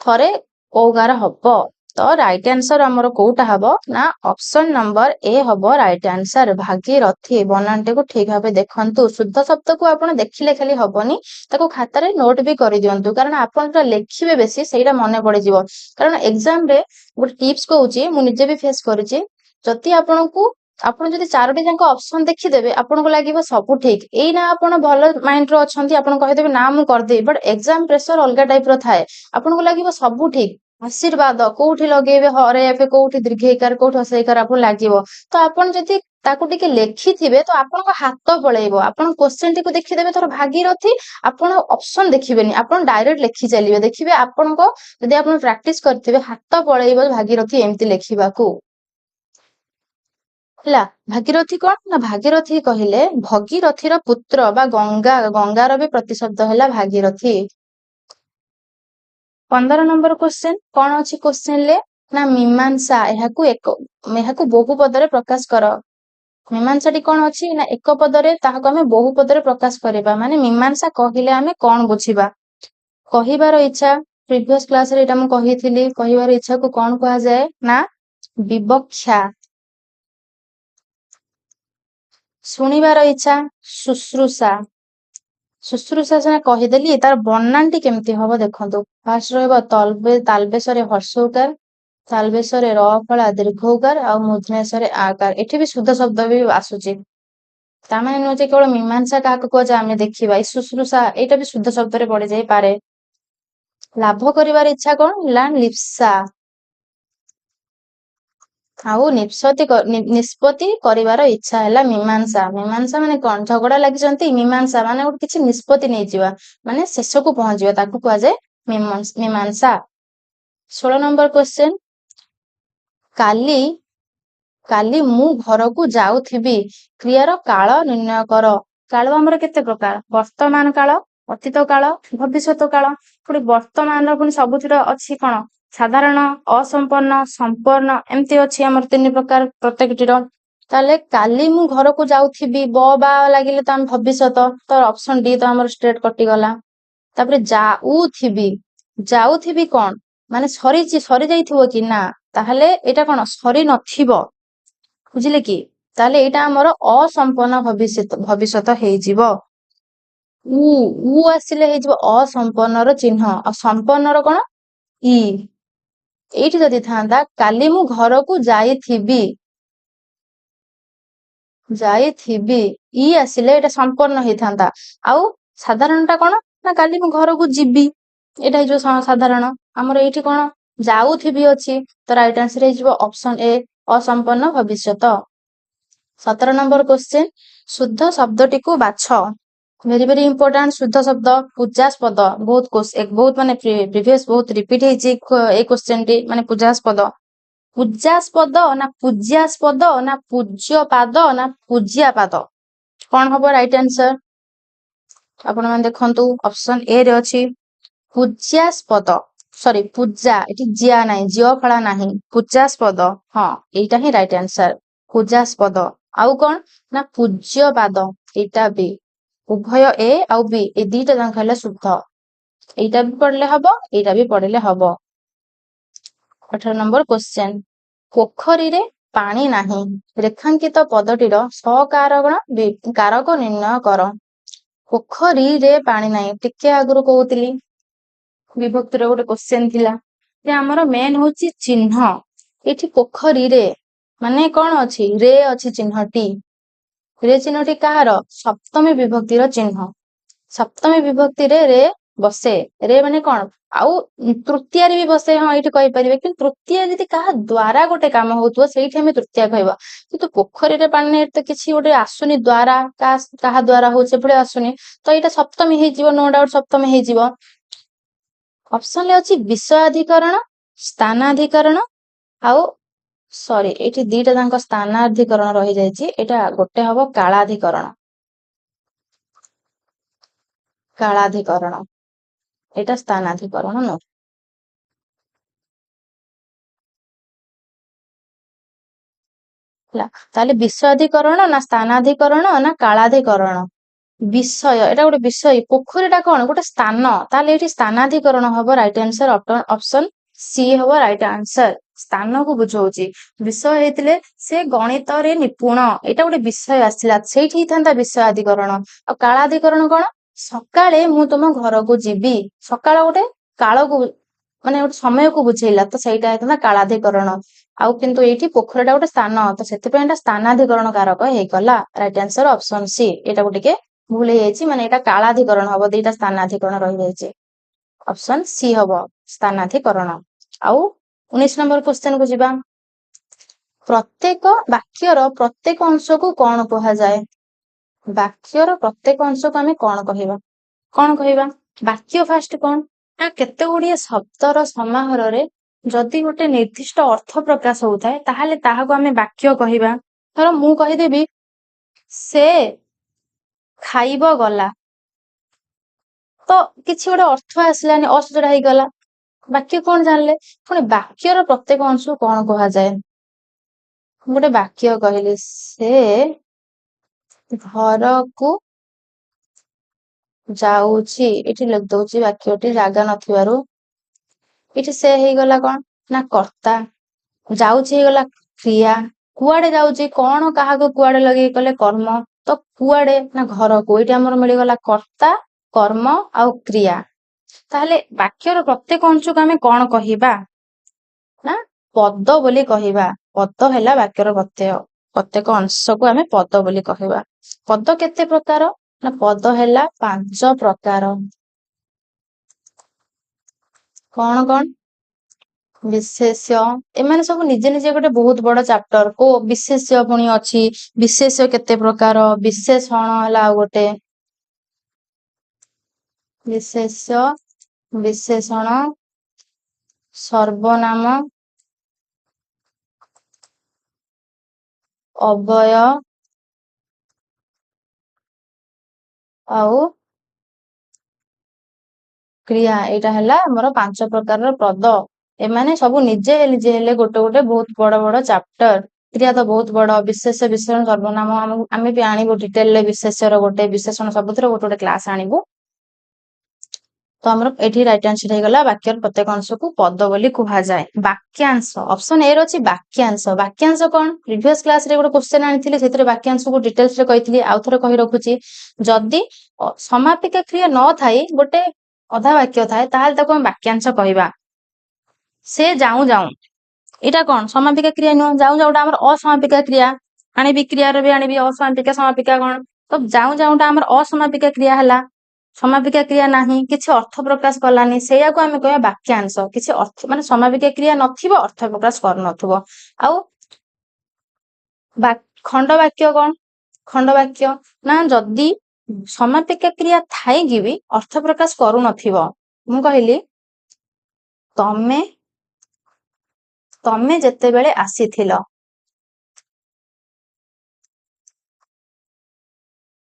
ଥରେ ଓଗାର ହବ। ତ ରାଇଟ ଆନ୍ସର ଆମର କୋଉଟା ହବ ନା ଅପସନ ନମ୍ବର ଏ ହବ ରାଇଟ ଆନ୍ସର। ଭାଗୀରଥୀ ବନାନଟିକୁ ଠିକ ଭାବେ ଦେଖନ୍ତୁ। ଶୁଦ୍ଧ ଶବ୍ଦକୁ ଆପଣ ଦେଖିଲେ ଖାଲି ହବନି, ତାକୁ ଖାତାରେ ନୋଟ ବି କରିଦିଅନ୍ତୁ, କାରଣ ଆପଣ ଯୋଉଟା ଲେଖିବେ ବେଶୀ ସେଇଟା ମନେ ପଡିଯିବ। କାରଣ ଏକ୍ସାମ ରେ ଗୋଟେ ଟିପ୍ସ କହୁଛି, ମୁଁ ନିଜେ ବି ଫେସ୍ କରିଛି। ଯଦି ଆପଣ ଯଦି ଚାରୋଟି ଯାକ ଅପସନ ଦେଖିଦେବେ ଆପଣଙ୍କୁ ଲାଗିବ ସବୁ ଠିକ, ଏଇନା ଆପଣ ଭଲ ମାଇଣ୍ଡ ର ଅଛନ୍ତି, ଆପଣ କହିଦେବେ ନା ମୁଁ କରିଦେବି, ବଟ ଏକ୍ସାମ ପ୍ରେସର ଅଲଗା ଟାଇପ ର ଥାଏ। ଆପଣଙ୍କୁ ଲାଗିବ ସବୁ ଠିକ, ଆଶୀର୍ବାଦ କୋଉଠି ଲଗେଇବେ, ହରେଇବେ କୋଉଠି ଦୀର୍ଘଇକାର କୋଉଠି ହର୍ଷଇକାର ଆପଣଙ୍କୁ ଲାଗିବ। ତ ଆପଣ ଯଦି ତାକୁ ଟିକେ ଲେଖିଥିବେ ତ ଆପଣଙ୍କ ହାତ ପଳେଇବ। ଆପଣ କ୍ୱେଶ୍ଚନ ଟିକୁ ଦେଖିଦେବେ ଧର ଭାଗୀରଥୀ, ଆପଣ ଅପସନ ଦେଖିବେନି, ଆପଣ ଡାଇରେକ୍ଟ ଲେଖି ଚାଲିବେ। ଦେଖିବେ ଆପଣଙ୍କ ଯଦି ଆପଣ ପ୍ରାକ୍ଟିସ କରିଥିବେ ହାତ ପଳେଇବ ଭାଗୀରଥୀ ଏମିତି ଲେଖିବାକୁ। ହେଲା ଭାଗୀରଥୀ କଣ ନା ଭାଗୀରଥୀ କହିଲେ ଭଗୀରଥୀର ପୁତ୍ର ବା ଗଙ୍ଗାର ବି ପ୍ରତିଶବ୍ଦ ହେଲା ଭାଗୀରଥୀ। 15 ନମ୍ବର କ୍ୱେଶ୍ଚେନ କଣ ଅଛି କ୍ୱେଶ୍ଚେନରେ ନା ମୀମାଂସା, ଏହାକୁ ବହୁ ପଦରେ ପ୍ରକାଶ କର। ମୀମାଂସାଟି କଣ ଅଛି ନା ଏକ ପଦରେ, ତାହାକୁ ଆମେ ବହୁ ପଦରେ ପ୍ରକାଶ କରିବା। ମାନେ ମୀମାଂସା କହିଲେ ଆମେ କଣ ବୁଝିବା। କହିବାର ଇଚ୍ଛା, ପ୍ରିଭିୟସ କ୍ଲାସରେ ଏଇଟା ମୁଁ କହିଥିଲି, କହିବାର ଇଚ୍ଛାକୁ କଣ କୁହାଯାଏ ନା ବିବକ୍ଷା। ଶୁଣିବାର ଇଚ୍ଛା ଶୁଶ୍ରୂଷା। ଶୁଶ୍ରୂଷା ସିନା କହିଦେଲି, ତାର ବନାନଟି କେମିତି ହବ ଦେଖନ୍ତୁ। ଫାର୍ଷ୍ଟ ରହିବ ତାଲବେଶରେ ହର୍ଷ ଉକାର, ତାଲବେଶରେ ର ଫଳା ଦୀର୍ଘ ଉକାର ଆଉ ମୂର୍ଧନ୍ୟଷରେ ଆକାର। ଏଠି ବି ଶୁଦ୍ଧ ଶବ୍ଦ ବି ଆସୁଛି। ତାମାନେ ନୁହେଁ ଯେ କେବଳ ମୀମାଂସା କାହାକୁ କୁହାଯାଏ ଆମେ ଦେଖିବା। ଏଇ ଶୁଶ୍ରୂଷା ଏଇଟା ବି ଶୁଦ୍ଧ ଶବ୍ଦରେ ପଡିଯାଇପାରେ। ଲାଭ କରିବାର ଇଚ୍ଛା କଣ ହେଲା ଲିପ୍ସା। ଆଉ ନିଷ୍ପତ୍ତି କରିବାର ଇଚ୍ଛା ହେଲା ମୀମାଂସା। ମୀମାଂସା ମାନେ କଣ ଝଗଡା ଲାଗିଛନ୍ତି, ମୀମାଂସା ମାନେ ଗୋଟେ କିଛି ନିଷ୍ପତ୍ତି ନେଇଯିବା, ମାନେ ଶେଷକୁ ପହଞ୍ଚିବା, ତାକୁ କୁହାଯାଏ ମୀମାଂସା। 16 ନମ୍ବର କ୍ୱେଶ୍ଚେନ କାଲି ମୁଁ ଘରକୁ ଯାଉଥିବି, କ୍ରିୟାର କାଳ ନିର୍ଣ୍ଣୟ କର। କାଳ ଆମର କେତେ ପ୍ରକାର, ବର୍ତ୍ତମାନ କାଳ, ଅତୀତ କାଳ, ଭବିଷ୍ୟତ କାଳ। ପୁଣି ବର୍ତ୍ତମାନର ପୁଣି ସବୁଥିର ଅଛି କଣ ସାଧାରଣ, ଅସମ୍ପନ୍ନ, ସମ୍ପନ୍ନ, ଏମିତି ଅଛି ଆମର 3 ପ୍ରକାର ପ୍ରତ୍ୟେକଟିର। ତାହେଲେ କାଲି ମୁଁ ଘରକୁ ଯାଉଥିବି, ବା ଲାଗିଲେ ତ ଆମେ ଭବିଷ୍ୟତ, ତ ଅପସନ ଡି ତ ଆମର ଷ୍ଟ୍ରେଟ କଟିଗଲା। ତାପରେ ଯାଉଥିବି କଣ ମାନେ ସରିଯାଇଥିବ କି ନା, ତାହେଲେ ଏଇଟା କଣ ସରି ନଥିବ, ବୁଝିଲେ କି। ତାହେଲେ ଏଇଟା ଆମର ଅସମ୍ପନ୍ନ ଭବିଷ୍ୟତ ହେଇଯିବ। ଉ ଆସିଲେ ହେଇଯିବ ଅସମ୍ପନ୍ନର ଚିହ୍ନ, ଆଉ ସମ୍ପନ୍ନର କଣ ଇ। ଏଇଠି ଯଦି ଥାନ୍ତା କାଲି ମୁଁ ଘରକୁ ଯାଇଥିବି, ଇ ଆସିଲେ ଏଇଟା ସମ୍ପନ୍ନ ହେଇଥାନ୍ତା। ଆଉ ସାଧାରଣଟା କଣ ନା କାଲି ମୁଁ ଘରକୁ ଯିବି, ଏଇଟା ହେଇଯିବ ସାଧାରଣ। ଆମର ଏଇଠି କଣ ଯାଉଥିବି ଅଛି, ତ ରାଇଟ ଆନ୍ସର ହେଇଯିବ ଅପସନ ଏ ଅସମ୍ପନ୍ନ ଭବିଷ୍ୟତ। 17 ନମ୍ବର କ୍ୱେଶ୍ଚେନ ଶୁଦ୍ଧ ଶବ୍ଦଟିକୁ ବାଛ। ଭେରି ଭେରି ଇମ୍ପୋର୍ଟାଣ୍ଟ ଶୁଦ୍ଧ ଶବ୍ଦ ପୂଜାସ୍ପଦ। ବହୁତ ମାନେ ପ୍ରିଭିୟସ ବହୁତ ରିପିଟ ହେଇଛି ଏଇ କ୍ୱେଶ୍ଚେନଟି, ମାନେ ପୂଜାସ୍ପଦ। ପୂଜାସ୍ପଦ ନା ପୂଜ୍ୟାସ୍ପଦ ନା ପୂଜ୍ୟପାଦ ନା ପୂଜ୍ୟାପାଦ, କଣ ହବ ରାଇଟ ଆନ୍ସର। ଆପଣ ମାନେ ଦେଖନ୍ତୁ ଅପସନ ଏ ରେ ଅଛି ପୂଜ୍ୟାସ୍ପଦ, ସରି ପୂଜା, ଏଠି ଜିଆ ନାହିଁ, ଜିଅ ଫଳା ନାହିଁ, ପୂଜାସ୍ପଦ। ହଁ ଏଇଟା ହିଁ ରାଇଟ ଆନ୍ସର ପୂଜାସ୍ପଦ। ଆଉ କଣ ନା ପୂଜ୍ୟପାଦ, ଏଇଟା ବି ଉଭୟ ଏ ଆଉ ବି ଏ ଦିଟା ଯାକ ହେଲେ ଶୁଦ୍ଧ। ଏଇଟା ବି ପଢିଲେ ହବ, ଏଇଟା ବି ପଢିଲେ ହବ। 18 ନମ୍ବର କ୍ୱେଶ୍ଚେନ ପୋଖରୀରେ ପାଣି ନାହିଁ, ରେଖାଙ୍କିତ ପଦଟିର ସକାରକ ନିର୍ଣ୍ଣୟ କର। ପୋଖରୀରେ ପାଣି ନାହିଁ ଟିକେ ଆଗରୁ କହୁଥିଲି ବିଭକ୍ତିର ଗୋଟେ କ୍ୱେଶ୍ଚେନ ଥିଲା ଯେ ଆମର ମେନ୍ ହଉଛି ଚିହ୍ନ। ଏଠି ପୋଖରୀରେ ମାନେ କଣ ଅଛି ରେ ଅଛି ଚିହ୍ନଟି। ରେ ଚିହ୍ନଟି କାହାର ସପ୍ତମୀ ବିଭକ୍ତିର ଚିହ୍ନ। ସପ୍ତମୀ ବିଭକ୍ତିରେ ରେ ବସେ। ରେ ମାନେ କଣ ଆଉ ତୃତୀୟାରେ ବି ବସେ ହଁ ଏଇଠି କହିପାରିବେ କିନ୍ତୁ ତୃତୀୟା ଯଦି କାହା ଦ୍ଵାରା ଗୋଟେ କାମ ହଉଥିବ ସେଇଠି ଆମେ ତୃତୀୟା କହିବା କିନ୍ତୁ ପୋଖରୀରେ ପାଣି ତ କିଛି ଗୋଟେ ଆସୁନି ଦ୍ଵାରା କାହା ଦ୍ଵାରା ହଉଛି ଏପଟେ ଆସୁନି ତ ଏଇଟା ସପ୍ତମୀ ହେଇଯିବ ନୋ ଡାଉଟ ସପ୍ତମୀ ହେଇଯିବ। ଅପସନ ରେ ଅଛି ବିଷୟାଧିକରଣ ସ୍ଥାନାଧିକରଣ ଆଉ ସରି ଏଇଠି ଦିଟା ତାଙ୍କ ସ୍ଥାନାଧିକରଣ ରହିଯାଇଛି ଏଇଟା ଗୋଟେ ହବ କାଳାଧିକରଣ। କାଳାଧିକରଣ ଏଇଟା ସ୍ଥାନାଧିକରଣ ନୁହଁ। ହେଲା ତାହେଲେ ବିଷୟାଧିକରଣ ନା ସ୍ଥାନାଧିକରଣ ନା କାଳାଧିକରଣ। ବିଷୟ ଏଇଟା ଗୋଟେ ବିଷୟ ପୋଖରୀଟା କଣ ଗୋଟେ ସ୍ଥାନ ତାହେଲେ ଏଇଠି ସ୍ଥାନାଧିକରଣ ହବ ରାଇଟ ଆନ୍ସର ଅପସନ ସି ହବ ରାଇଟ ଆନ୍ସର। ସ୍ଥାନକୁ ବୁଝଉଛି ବିଷୟ ହେଇଥିଲେ ସେ ଗଣିତରେ ନିପୁଣ ଏଇଟା ଗୋଟେ ବିଷୟ ଆସିଲା ସେଇଠି ହେଇଥାନ୍ତା ବିଷୟାଧିକରଣ। ଆଉ କାଳାଧିକରଣ କଣ ସକାଳେ ମୁଁ ତମ ଘରକୁ ଯିବି ସକାଳ ଗୋଟେ କାଳକୁ ମାନେ ଗୋଟେ ସମୟକୁ ବୁଝେଇଲା ତ ସେଇଟା ହେଇଥାନ୍ତା କାଳାଧିକରଣ। ଆଉ କିନ୍ତୁ ଏଇଠି ପୋଖରୀଟା ଗୋଟେ ସ୍ଥାନ ତ ସେଥିପାଇଁ ଏଇଟା ସ୍ଥାନାଧିକରଣ କାରକ ହେଇଗଲା ରାଇଟ ଆନ୍ସର ଅପସନ ସି। ଏଇଟାକୁ ଟିକେ ଭୁଲ ହେଇଯାଇଛି ମାନେ ଏଇଟା କାଳାଧିକରଣ ହବ ଦିଟା ସ୍ଥାନାଧିକରଣ ରହିଯାଇଛି। ଅପସନ ସି ହବ ସ୍ଥାନାଧିକରଣ। ଆଉ 19 ନମ୍ବର କ୍ୱେଶ୍ଚନ କୁ ଯିବା। ପ୍ରତ୍ୟେକ ବାକ୍ୟର ପ୍ରତ୍ୟେକ ଅଂଶକୁ କଣ କୁହାଯାଏ? ବାକ୍ୟର ପ୍ରତ୍ୟେକ ଅଂଶକୁ ଆମେ କଣ କହିବା? କଣ କହିବା ବାକ୍ୟ ଫାଷ୍ଟ କଣ ନା କେତେ ଗୁଡିଏ ଶବ୍ଦର ସମାହାରରେ ଯଦି ଗୋଟେ ନିର୍ଦ୍ଦିଷ୍ଟ ଅର୍ଥ ପ୍ରକାଶ ହଉଥାଏ ତାହେଲେ ତାହାକୁ ଆମେ ବାକ୍ୟ କହିବା। ଧର ମୁଁ କହିଦେବି ସେ ଖାଇବ ଗଲା ତ କିଛି ଗୋଟେ ଅର୍ଥ ଆସିଲାନି ଅସଜଡା ହେଇଗଲା ବାକ୍ୟ କଣ ଜାଣିଲେ ପୁଣି ବାକ୍ୟର ପ୍ରତ୍ୟେକ ଅଂଶକୁ କଣ କୁହାଯାଏ? ମୁଁ ଗୋଟେ ବାକ୍ୟ କହିଲି ସେ ଘରକୁ ଯାଉଛି ଏଠି ଲେଖି ଦଉଛି ବାକ୍ୟଟି ଜାଗା ନଥିବାରୁ ଏଠି ସେ ହେଇଗଲା କଣ ନା କର୍ତ୍ତା ଯାଉଛି ହେଇଗଲା କ୍ରିୟା କୁଆଡେ ଯାଉଛି କଣ କାହାକୁ କୁଆଡେ ଲଗେଇ କଲେ କର୍ମ ତ କୁଆଡେ ନା ଘରକୁ ଏଇଠି ଆମର ମିଳିଗଲା କର୍ତ୍ତା କର୍ମ ଆଉ କ୍ରିୟା। ତାହେଲେ ବାକ୍ୟର ପ୍ରତ୍ୟେକ ଅଂଶକୁ ଆମେ କଣ କହିବା ନା ପଦ ବୋଲି କହିବା। ପଦ ହେଲା ବାକ୍ୟର ପ୍ରତ୍ୟେକ ଅଂଶକୁ ଆମେ ପଦ ବୋଲି କହିବା। ପଦ କେତେ ପ୍ରକାର ନା ପଦ ହେଲା 5 ପ୍ରକାର। କଣ କଣ ବିଶେଷ୍ୟ ଏମାନେ ସବୁ ନିଜେ ନିଜେ ଗୋଟେ ବହୁତ ବଡ ଚାପ୍ଟର କୋ ବିଶେଷ୍ୟ ପୁଣି ଅଛି ବିଶେଷ୍ୟ କେତେ ପ୍ରକାର ବିଶେଷଣ ହେଲା ଆଉ ଗୋଟେ ବିଶେଷ୍ୟ ବିଶେଷଣ ସର୍ବନାମ ଅବୟ ଆଉ କ୍ରିୟା ଏଇଟା ହେଲା ଆମର 5 ପ୍ରକାରର ପଦ। ଏମାନେ ସବୁ ନିଜେ ହେଲେ ଗୋଟେ ଗୋଟେ ବହୁତ ବଡ ବଡ ଚାପ୍ଟର। କ୍ରିୟା ତ ବହୁତ ବଡ ବିଶେଷ ବିଶେଷଣ ସର୍ବନାମ ଆମେ ବି ଆଣିବୁ ଡିଟେଲରେ ବିଶେଷର ଗୋଟେ ବିଶେଷଣ ସବୁଥିରେ ଗୋଟେ ଗୋଟେ କ୍ଲାସ ଆଣିବୁ। ତ ଆମର ଏଠି ରାଇଟ ଆନ୍ସର ହେଇଗଲା ବାକ୍ୟର ପ୍ରତ୍ୟେକ ଅଂଶକୁ ପଦ ବୋଲି କୁହାଯାଏ। ବାକ୍ୟାଂଶ ଅପସନ ଏ ର ଅଛି ବାକ୍ୟାଂଶ। ବାକ୍ୟାଂଶ କଣ ପ୍ରିଭିୟସ କ୍ଲାସରେ ଗୋଟେ କ୍ୱେଶ୍ଚନ ଆଣିଥିଲି ସେଥିରେ ବାକ୍ୟାଂଶକୁ ଡିଟେଲସରେ କହିଥିଲି ଆଉ ଥରେ କହି ରଖୁଛି ଯଦି ସମାପିକା କ୍ରିୟା ନଥାଇ ଗୋଟେ ଅଧା ବାକ୍ୟ ଥାଏ ତାହେଲେ ତାକୁ ଆମେ ବାକ୍ୟାଂଶ କହିବା। ସେ ଯାଉଁ ଯାଉଁ ଏଇଟା କଣ ସମାପିକା କ୍ରିୟା ନୁହଁ ଯାଉଁ ଯାଉଁଟା ଆମର ଅସମାପିକା କ୍ରିୟା ଆଣିବି କ୍ରିୟାର ବି ଆଣିବି ଅସମାପିକା ସମାପିକା କଣ ତ ଯାଉଁ ଯାଉଁଟା ଆମର ଅସମାପିକା କ୍ରିୟା ହେଲା। ସମାପିକା କ୍ରିୟା ନାହିଁ କିଛି ଅର୍ଥ ପ୍ରକାଶ କଲାନି ସେଇଆକୁ ଆମେ କହିବା ବାକ୍ୟାଂଶ କିଛି ଅର୍ଥ ମାନେ ସମାପିକା କ୍ରିୟା ନଥିବ ଅର୍ଥ ପ୍ରକାଶ କରୁନଥିବ। ଆଉ ଖଣ୍ଡ ବାକ୍ୟ କଣ ଖଣ୍ଡ ବାକ୍ୟ ନା ଯଦି ସମାପିକା କ୍ରିୟା ଥାଇକି ବି ଅର୍ଥ ପ୍ରକାଶ କରୁନଥିବ ମୁଁ କହିଲି ତମେ ଯେତେବେଳେ ଆସିଥିଲ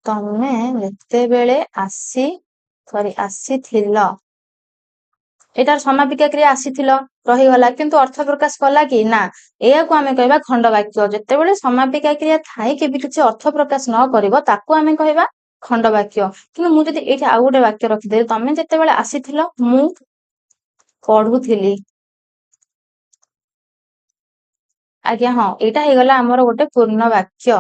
ତମେ ଯେତେବେଳେ ଆସିଥିଲ ଏଇଟାର ସମାପିକା କ୍ରିୟା ଆସିଥିଲ ରହିଗଲା କିନ୍ତୁ ଅର୍ଥ ପ୍ରକାଶ କଲା କି ନା ଏହାକୁ ଆମେ କହିବା ଖଣ୍ଡ ବାକ୍ୟ। ଯେତେବେଳେ ସମାପିକା କ୍ରିୟା ଥାଇକି ବି କିଛି ଅର୍ଥ ପ୍ରକାଶ ନ କରିବ ତାକୁ ଆମେ କହିବା ଖଣ୍ଡ ବାକ୍ୟ। କିନ୍ତୁ ମୁଁ ଯଦି ଏଇଠି ଆଉ ଗୋଟେ ବାକ୍ୟ ରଖିଦେବି ତମେ ଯେତେବେଳେ ଆସିଥିଲ ମୁଁ ପଢୁଥିଲି ଆଜ୍ଞା ହଁ ଏଇଟା ହେଇଗଲା ଆମର ଗୋଟେ ପୂର୍ଣ୍ଣ ବାକ୍ୟ।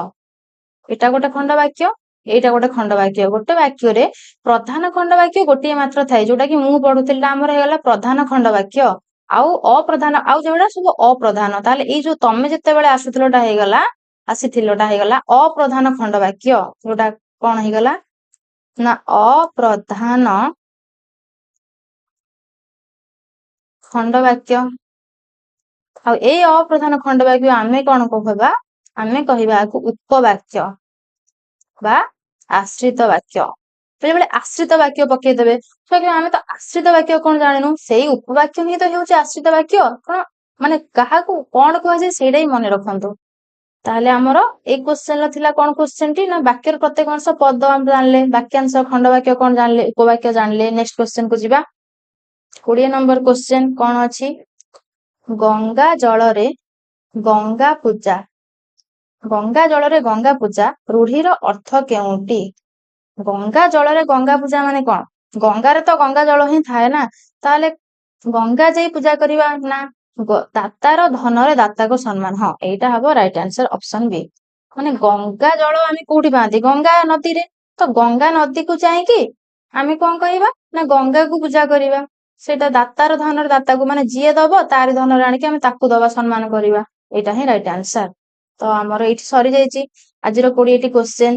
ଏଇଟା ଗୋଟେ ଖଣ୍ଡ ବାକ୍ୟ ଏଇଟା ଗୋଟେ ଖଣ୍ଡ ବାକ୍ୟ। ଗୋଟେ ବାକ୍ୟରେ ପ୍ରଧାନ ଖଣ୍ଡ ବାକ୍ୟ ଗୋଟିଏ ମାତ୍ର ଥାଏ, ଯୋଉଟା କି ମୁଁ ପଢୁଥିଲି ଆମର ହେଇଗଲା ପ୍ରଧାନ ଖଣ୍ଡ ବାକ୍ୟ। ଆଉ ଅପ୍ରଧାନ, ଆଉ ଯୋଉଗୁଡା ସବୁ ଅପ୍ରଧାନ। ତାହେଲେ ଏଇ ଯୋଉ ତମେ ଯେତେବେଳେ ଆସିଥିଲଟା ହେଇଗଲା ଅପ୍ରଧାନ ଖଣ୍ଡ ବାକ୍ୟ। ଯୋଉଟା କଣ ହେଇଗଲା ନା ଅପ୍ରଧାନ ଖଣ୍ଡ ବାକ୍ୟ। ଆଉ ଏଇ ଅପ୍ରଧାନ ଖଣ୍ଡ ବାକ୍ୟ ଆମେ କଣ କହିବା? ଆମେ କହିବା ଆକୁ ଉପବାକ୍ୟ ବା ଆଶ୍ରିତ ବାକ୍ୟ। ବେଳେବେଳେ ଆଶ୍ରିତ ବାକ୍ୟ ପକେଇଦେବେ, ଆମେ ତ ଆଶ୍ରିତ ବାକ୍ୟ କଣ ଜାଣିନୁ, ସେଇ ଉପବାକ୍ୟ ହିଁ ତ ହେଉଛି ଆଶ୍ରିତ ବାକ୍ୟ। କଣ ମାନେ କାହାକୁ କଣ କୁହାଯାଏ ସେଇଟା ହିଁ ମନେ ରଖନ୍ତୁ। ତାହେଲେ ଆମର ଏଇ କ୍ୱେଶ୍ଚେନ ଥିଲା କଣ କ୍ୱେଶ୍ଚେନ ଟି ନା ବାକ୍ୟର ପ୍ରତ୍ୟେକ ଅଂଶ ପଦ ଆମେ ଜାଣିଲେ, ବାକ୍ୟାଂଶ ଖଣ୍ଡ ବାକ୍ୟ କଣ ଜାଣିଲେ, ଉପବାକ୍ୟ ଜାଣିଲେ। ନେକ୍ସଟ କ୍ୱେଶ୍ଚେନ କୁ ଯିବା। 20 ନମ୍ବର କ୍ୱେଶ୍ଚେନ କଣ ଅଛି? ଗଙ୍ଗା ଜଳରେ ଗଙ୍ଗା ପୂଜା। ଗଙ୍ଗା ଜଳରେ ଗଙ୍ଗା ପୂଜା ରୂଢିର ଅର୍ଥ କେଉଁଟି? ଗଙ୍ଗା ଜଳରେ ଗଙ୍ଗା ପୂଜା ମାନେ କଣ? ଗଙ୍ଗାରେ ତ ଗଙ୍ଗା ଜଳ ହିଁ ଥାଏ ନା, ତାହେଲେ ଗଙ୍ଗା ଯାଇ ପୂଜା କରିବା ନା ଦାତାର ଧନରେ ଦାତାକୁ ସମ୍ମାନ। ହଁ, ଏଇଟା ହବ ରାଇଟ ଆନ୍ସର ଅପସନ ବି। ମାନେ ଗଙ୍ଗା ଜଳ ଆମେ କୋଉଠି ପାଆନ୍ତି? ଗଙ୍ଗା ନଦୀରେ। ତ ଗଙ୍ଗା ନଦୀକୁ ଯାଇକି ଆମେ କଣ କରିବା ନା ଗଙ୍ଗାକୁ ପୂଜା କରିବା। ସେଇଟା ଦାତାର ଧନରେ ଦାତାକୁ, ମାନେ ଯିଏ ଦବ ତାରି ଧନରେ ଆଣିକି ଆମେ ତାକୁ ଦବା, ସମ୍ମାନ କରିବା। ଏଇଟା ହିଁ ରାଇଟ ଆନ୍ସର। ତ ଆମର ଏଇଠି ସରିଯାଇଛି ଆଜିର 20ଟି କ୍ୱେଶ୍ଚେନ।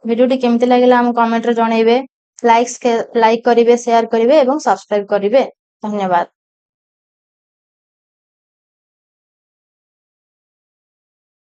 ଭିଡିଓଟି କେମିତି ଲାଗିଲା ଆମ କମେଣ୍ଟରେ ଜଣେଇବେ। ଲାଇକ୍ କରିବେ, ସେୟାର କରିବେ ଏବଂ ସବସ୍କ୍ରାଇବ କରିବେ। ଧନ୍ୟବାଦ।